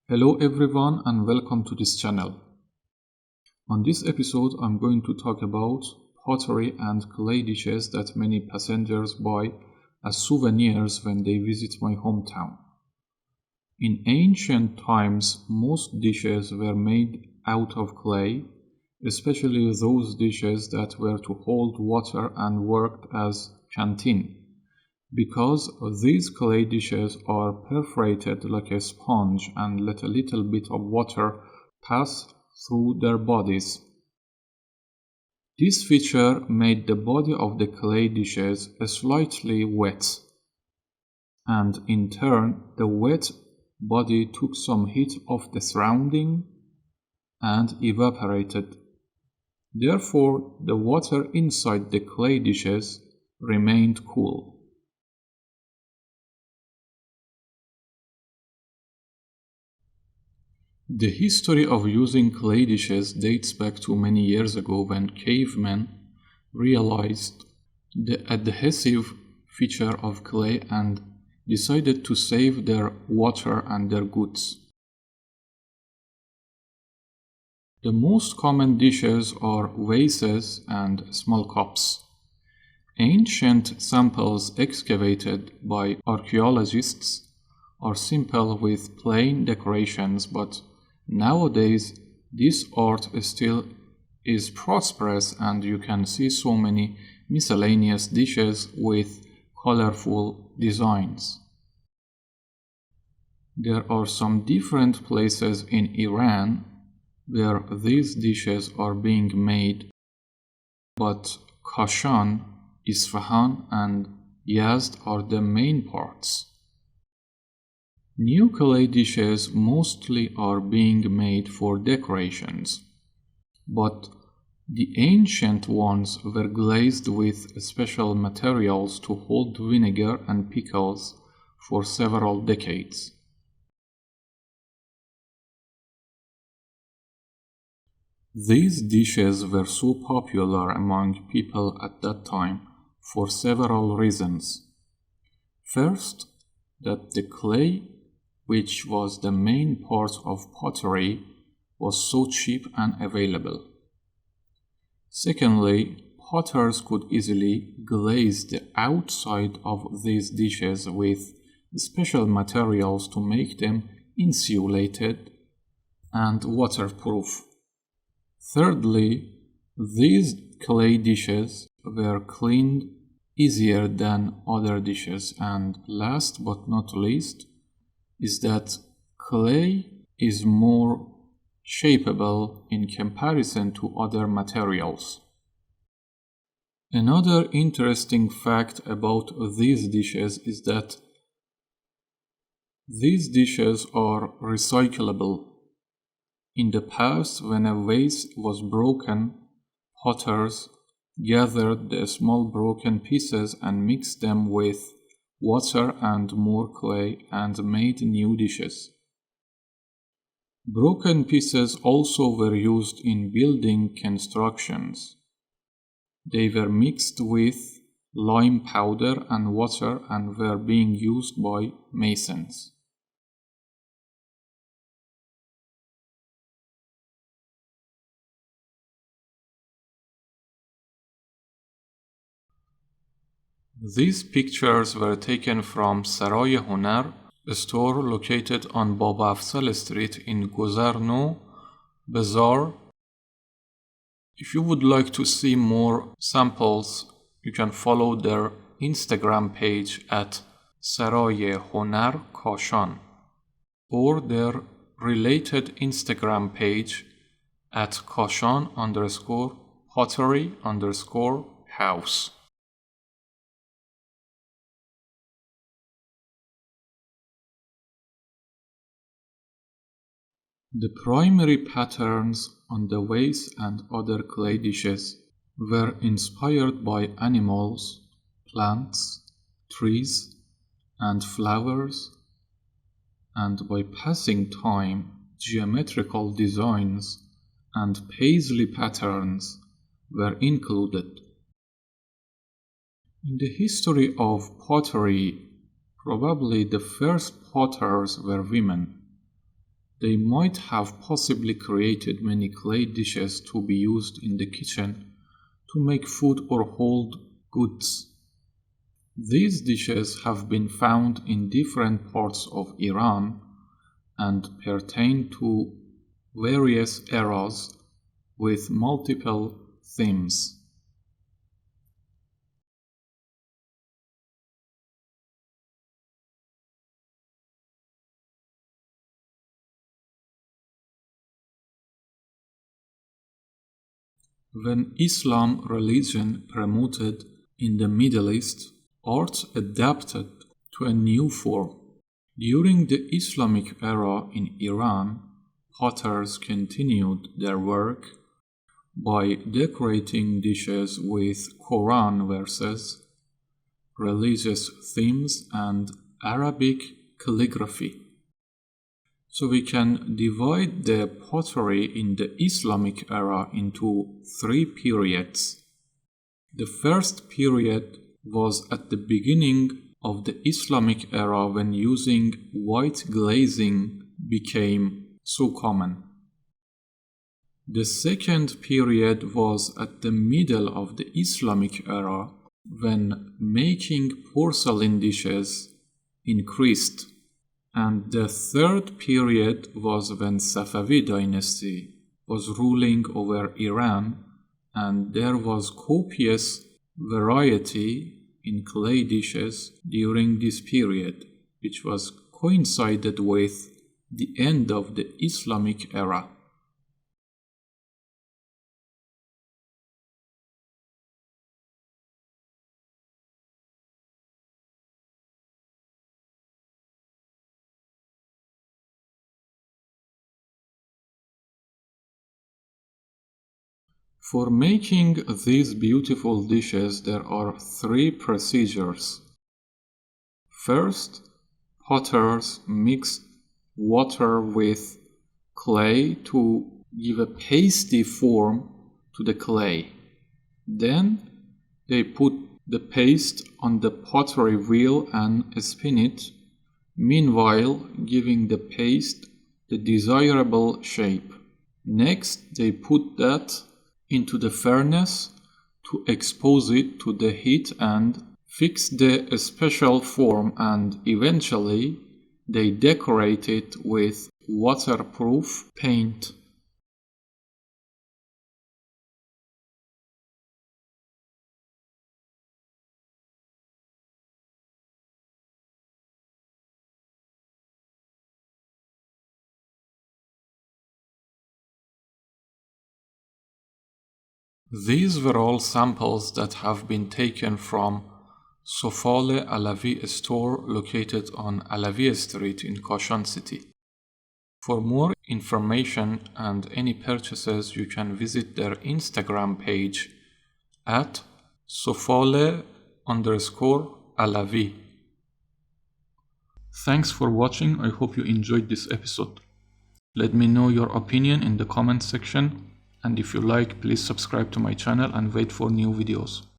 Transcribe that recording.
Hello everyone and welcome to this channel. On this episode I'm going to talk about pottery and clay dishes that many passengers buy as souvenirs when they visit my hometown. In ancient times, most dishes were made out of clay, especially those dishes that were to hold water and worked as canteen. Because these clay dishes are perforated like a sponge and let a little bit of water pass through their bodies. This feature made the body of the clay dishes slightly wet, and in turn the wet body took some heat off the surrounding and evaporated. Therefore, the water inside the clay dishes remained cool. The history of using clay dishes dates back to many years ago when cavemen realized the adhesive feature of clay and decided to save their water and their goods. The most common dishes are vases and small cups. Ancient samples excavated by archaeologists are simple with plain decorations, but nowadays this art still is prosperous and you can see so many miscellaneous dishes with colorful designs. There are some different places in Iran where these dishes are being made, but Kashan, Isfahan and Yazd are the main parts. New clay dishes mostly are being made for decorations, but the ancient ones were glazed with special materials to hold vinegar and pickles for several decades. These dishes were so popular among people at that time for several reasons. First, that the clay, which was the main part of pottery, was so cheap and available. Secondly, potters could easily glaze the outside of these dishes with special materials to make them insulated and waterproof. Thirdly, these clay dishes were cleaned easier than other dishes, and last but not least is that clay is more shapeable in comparison to other materials. Another interesting fact about these dishes is that these dishes are recyclable. In the past, when a vase was broken, potters gathered the small broken pieces and mixed them with water and more clay and made new dishes. Broken pieces also were used in building constructions. They were mixed with lime powder and water and were being used by masons. These pictures were taken from Saray Hunar, a store located on Baba Afzal Street in Guzar No Bazaar. If you would like to see more samples, you can follow their Instagram page at Saray Hunar Kashan or their related Instagram page at Kashan_pottery_house. The primary patterns on the vase and other clay dishes were inspired by animals, plants, trees, and flowers, and by passing time, geometrical designs and paisley patterns were included. In the history of pottery, probably the first potters were women. They might have possibly created many clay dishes to be used in the kitchen to make food or hold goods. These dishes have been found in different parts of Iran and pertain to various eras with multiple themes. When Islam religion promoted in the Middle East, art adapted to a new form. During the Islamic era in Iran, potters continued their work by decorating dishes with Quran verses, religious themes, and Arabic calligraphy. So we can divide the pottery in the Islamic era into three periods. The first period was at the beginning of the Islamic era when using white glazing became so common. The second period was at the middle of the Islamic era when making porcelain dishes increased. And the third period was when Safavid dynasty was ruling over Iran, and there was copious variety in clay dishes during this period, which was coincided with the end of the Islamic era. For making these beautiful dishes, there are three procedures. First, potters mix water with clay to give a pasty form to the clay. Then they put the paste on the pottery wheel and spin it, meanwhile giving the paste the desirable shape. Next, they put that into the furnace to expose it to the heat and fix the special form, and eventually they decorate it with waterproof paint. These were all samples that have been taken from Sofale Alavi store located on Alavi Street in Kashan City. For more information and any purchases, you can visit their Instagram page at Sofale_Alavi. Thanks for watching. I hope you enjoyed this episode. Let me know your opinion in the comment section. And if you like, please subscribe to my channel and wait for new videos.